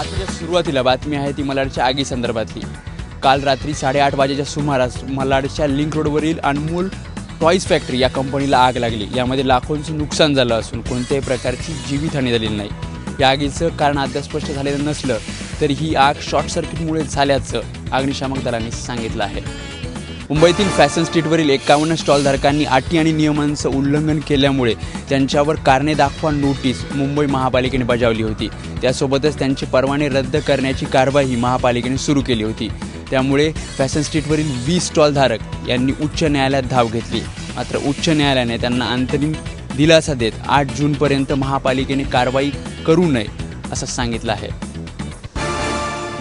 बातमीच्या सुरुवातीला बातमी आहे ती मलाडच्या आगी संदर्भातली। काल रात्री 8:30 वाजेच्या सुमारास मलाडच्या लिंक रोडवरील अनमोल टॉयज फॅक्टरी या कंपनीला आग लागली। यामध्ये लाखोंचं नुकसान झालं असून कोणत्याही प्रकारची जीवितहानी झालेली नाही। या आगीचं कारण अद्याप स्पष्ट झालेलं नसलं तरी ही आग शॉर्ट सर्किटमुळे झाल्याचं अग्निशामक दलाने सांगितलं आहे। मुंबईतील फॅशन स्ट्रीटवरील 51 स्टॉलधारकांनी अटी आणि नियमांचं उल्लंघन केल्यामुळे त्यांच्यावर कारणे दाखवा नोटीस मुंबई महापालिकेने बजावली होती। त्यासोबतच त्यांचे परवाने रद्द करण्याची कारवाई महापालिकेने सुरू केली होती। त्यामुळे फॅशन स्ट्रीटवरील 20 स्टॉलधारक यांनी उच्च न्यायालयात धाव घेतली। मात्र उच्च न्यायालयाने त्यांना अंतरिम दिलासा देत 8 जूनपर्यंत महापालिकेने कारवाई करू नये असं सांगितलं आहे।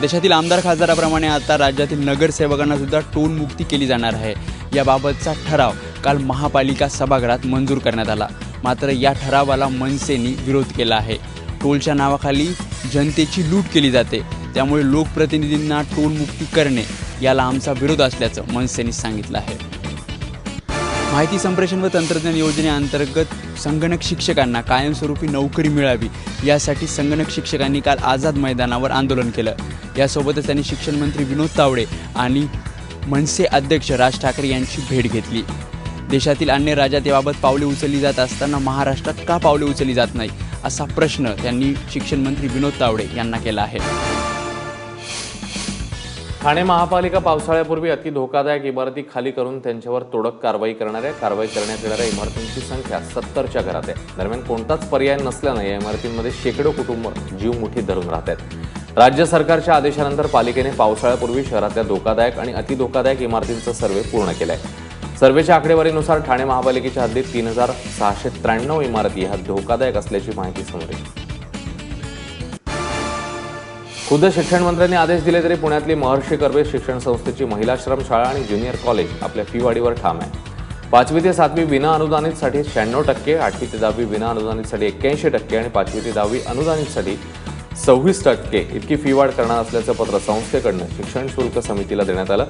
देशातील आमदार खासदाराप्रमाणे आता राज्यातील नगरसेवकांना सुद्धा टोल मुक्ती केली जाणार आहे। याबाबतचा ठराव काल महापालिका सभागृहात मंजूर करण्यात आला। मात्र या ठरावाला मनसेने विरोध केला आहे। टोलच्या नावाखाली जनतेची लूट केली जाते, त्यामुळे लोकप्रतिनिधींना टोल मुक्ती करणे याला आमचा विरोध असल्याचं मनसेने सांगितलं आहे। माहिती संप्रेषण व तंत्रज्ञान योजनेअंतर्गत संगणक शिक्षकांना कायमस्वरूपी नोकरी मिळावी यासाठी संगणक शिक्षकांनी काल आझाद मैदानावर आंदोलन केलं। यासोबतच त्यांनी शिक्षण मंत्री विनोद तावडे आणि मनसे अध्यक्ष राज ठाकरे यांची भेट घेतली। देशातील अन्य राज्यात याबाबत पावले उचलली जात असताना महाराष्ट्रात का पावले उचलली जात नाही असा प्रश्न त्यांनी शिक्षण मंत्री विनोद तावडे यांना केला आहे। ठाणे महापालिका पावसाळ्यापूर्वी अति धोकादायक इमारती खाली करून त्यांच्यावर तोडक कारवाई करण्यात येणाऱ्या इमारतींची संख्या 70च्या घरात आहे। दरम्यान कोणताच पर्याय नसल्याने या इमारतींमध्ये शेकडो कुटुंब जीव मुठीत धरून राहत आहेत। राज्य सरकारच्या आदेशानंतर पालिकेने पावसाळ्यापूर्वी शहरातल्या धोकादायक आणि अति धोकादायक इमारतींचा सर्व्हे पूर्ण केलाय। सर्व्हेच्या आकडेवारीनुसार ठाणे महापालिकेच्या हद्दीत 3693 इमारती ह्या धोकादायक असल्याची माहिती समोर येते। खुद्द शिक्षण मंत्र्यांनी आदेश दिले तरी पुण्यातली महर्षी कर्वे शिक्षण संस्थेची महिलाश्रम शाळा आणि ज्युनियर कॉलेज आपल्या फी वाढीवर ठाम आहे। 5वी ते 7वी विना अनुदानितसाठी 96%, 8वी ते 10वी विना अनुदानितसाठी 81% आणि 5वी ते 10वी अनुदानितसाठी 26% इतकी फी वाढ करणार असल्याचं पत्र संस्थेकडनं शिक्षण शुल्क समितीला देण्यात आलं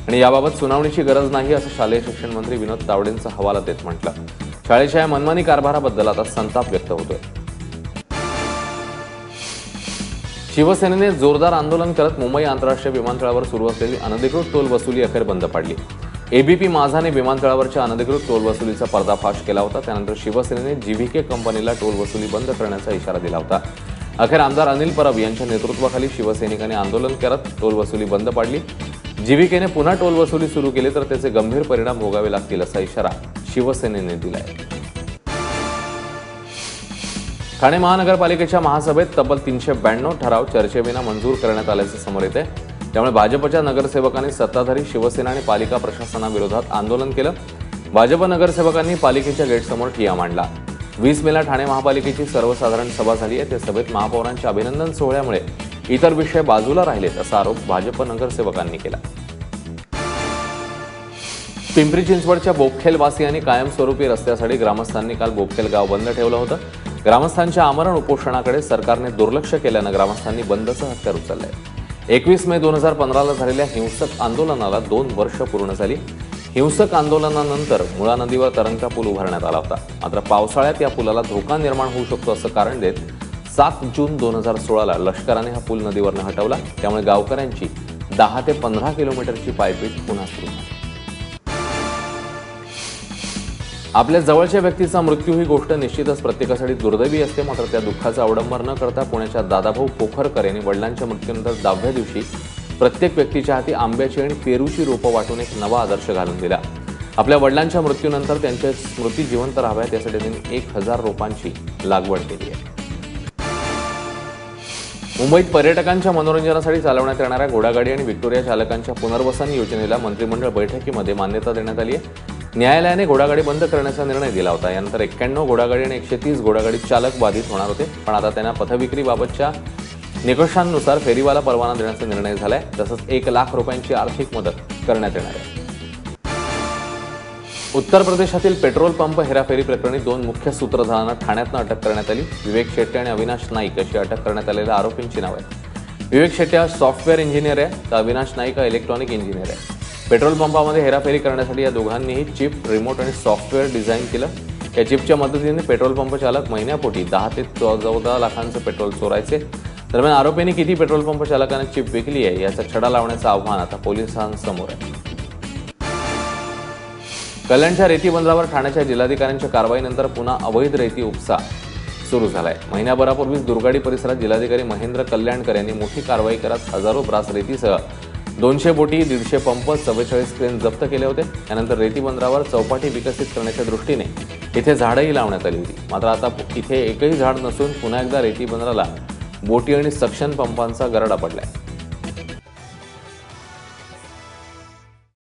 आणि याबाबत सुनावणीची गरज नाही असं शालेय शिक्षण मंत्री विनोद तावडेंचा हवाला देत म्हटलं। शाळेच्या या मनमानी कारभाराबद्दल आता संताप व्यक्त होतोय। शिवसेनेने जोरदार आंदोलन करत मुंबई आंतरराष्ट्रीय विमानतळावर सुरू असलेली अनधिकृत टोल वसुली अखेर बंद पाडली। एबीपी माझाने विमानतळावरच्या अनधिकृत टोल वसुलीचा पर्दाफाश केला होता। त्यानंतर शिवसेनेने जीव्हीके कंपनीला टोल वसुली बंद करण्याचा इशारा दिला होता। अखेर आमदार अनिल परब यांच्या नेतृत्वाखाली शिवसैनिकांनी आंदोलन करत टोल वसुली बंद पाडली। जीव्हीकेने पुन्हा टोल वसुली सुरू केली तर त्याचे गंभीर परिणाम भोगावे लागतील असा इशारा शिवसेनेने दिलाय। ठाणे महानगरपालिकेच्या महासभेत तब्बल 392 ठराव चर्चेविना मंजूर करण्यात आल्याचे समोर येते। त्यामुळे भाजपच्या नगरसेवकांनी सत्ताधारी शिवसेना आणि पालिका प्रशासनाविरोधात आंदोलन केलं। भाजप नगरसेवकांनी पालिकेच्या गेटसमोर ठिय्या मांडला। 20 मेला ठाणे महापालिकेची सर्वसाधारण सभा झाली आहे। त्या सभेत महापौरांच्या अभिनंदन सोहळ्यामुळे इतर विषय बाजूला राहिलेत असा आरोप भाजप नगरसेवकांनी केला। पिंपरी चिंचवडच्या बोपखेलवासियांनी कायमस्वरूपी रस्त्यासाठी ग्रामस्थांनी काल बोपखेल गाव बंद ठेवलं होतं। ग्रामस्थांच्या आमरण उपोषणाकडे सरकारने दुर्लक्ष केल्यानं ग्रामस्थांनी बंदचं हत्यार उचललंय। 21 मे 2015ला झालेल्या हिंसक आंदोलनाला 2 वर्ष पूर्ण झाली। हिंसक आंदोलनानंतर मुळा नदीवर तरंगता पूल उभारण्यात आला होता। मात्र पावसाळ्यात या पुलाला धोका निर्माण होऊ शकतो असं कारण देत 7 जून 2016ला लष्कराने हा पूल नदीवरनं हटवला। त्यामुळे गावकऱ्यांची 10 ते 15 किलोमीटरची पायपीट पुन्हा सुरू झाली। आपल्या जवळच्या व्यक्तीचा मृत्यू ही गोष्ट निश्चितच प्रत्येकासाठी दुर्दैवी असते। मात्र त्या दुःखाचा अवडंबर न करता पुण्याच्या दादाभाऊ पोखरकर यांनी वडिलांच्या मृत्यूनंतर 10व्या दिवशी प्रत्येक व्यक्तीच्या हाती आंब्याची आणि पेरूची रोपं वाटून एक नवा आदर्श घालून दिला। आपल्या वडिलांच्या मृत्यूनंतर त्यांच्या स्मृती जिवंत राहाव्यात यासाठी त्यांनी 1000 रोपांची लागवड केली आहे। मुंबईत पर्यटकांच्या मनोरंजनासाठी चालवण्यात येणाऱ्या घोडागाडी आणि व्हिक्टोरिया चालकांच्या पुनर्वसन योजनेला मंत्रिमंडळ बैठकीमध्ये मान्यता देण्यात आली आहे। न्यायालयाने घोडागाडी बंद करण्याचा निर्णय दिला होता। यानंतर 91 घोडागाडी आणि 130 घोडागाडी चालक बाधित होणार होते, पण आता त्यांना पथविक्रीबाबतच्या निकषांनुसार फेरीवाला परवाना देण्याचा निर्णय झालाय। तसंच 1 लाख रुपयांची आर्थिक मदत करण्यात येणार आहे। उत्तर प्रदेशातील पेट्रोल पंप हेराफेरी प्रकरणी 2 मुख्य सूत्रधारांना ठाण्यातनं अटक करण्यात आली। विवेक शेट्टे आणि अविनाश नाईक अशी अटक करण्यात आलेल्या आरोपींची नावं आहेत। विवेक शेट्टे हा सॉफ्टवेअर इंजिनियर आहे तर अविनाश नाईक हा इलेक्ट्रॉनिक इंजिनियर आहे। पेट्रोल पंपामध्ये हेराफेरी करण्यासाठी या दोघांनीही चिप, रिमोट आणि सॉफ्टवेअर डिझाईन केलं। या चिपच्या मदतीने पेट्रोल पंप चालक महिन्यापोटी 10 ते 14 लाखांचं पेट्रोल चोरायचे। दरम्यान आरोपींनी किती पेट्रोल पंप चालकांना चिप विकली आहे याचा छडा लावण्याचं आव्हान आता पोलिसांसमोर आहे. कल्याणच्या रेती बंदरावर ठाण्याच्या जिल्हाधिकाऱ्यांच्या कारवाईनंतर पुन्हा अवैध रेती उपसा सुरू झालाय. महिन्याभरापूर्वीच दुर्गाडी परिसरात जिल्हाधिकारी महेंद्र कल्याणकर यांनी मोठी कारवाई करत हजारो ब्रास रेतीसह 200 बोटी, 150 पंप, 44 क्रेन जप्त केले होते. त्यानंतर रेती बंदरावर चौपाटी विकसित करण्याच्या दृष्टीने इथे झाडंही लावण्यात आली होती. मात्र आता इथे एकही झाड नसून पुन्हा एकदा रेती बंदराला बोटी आणि सक्शन पंपांचा गरडा पडलाय.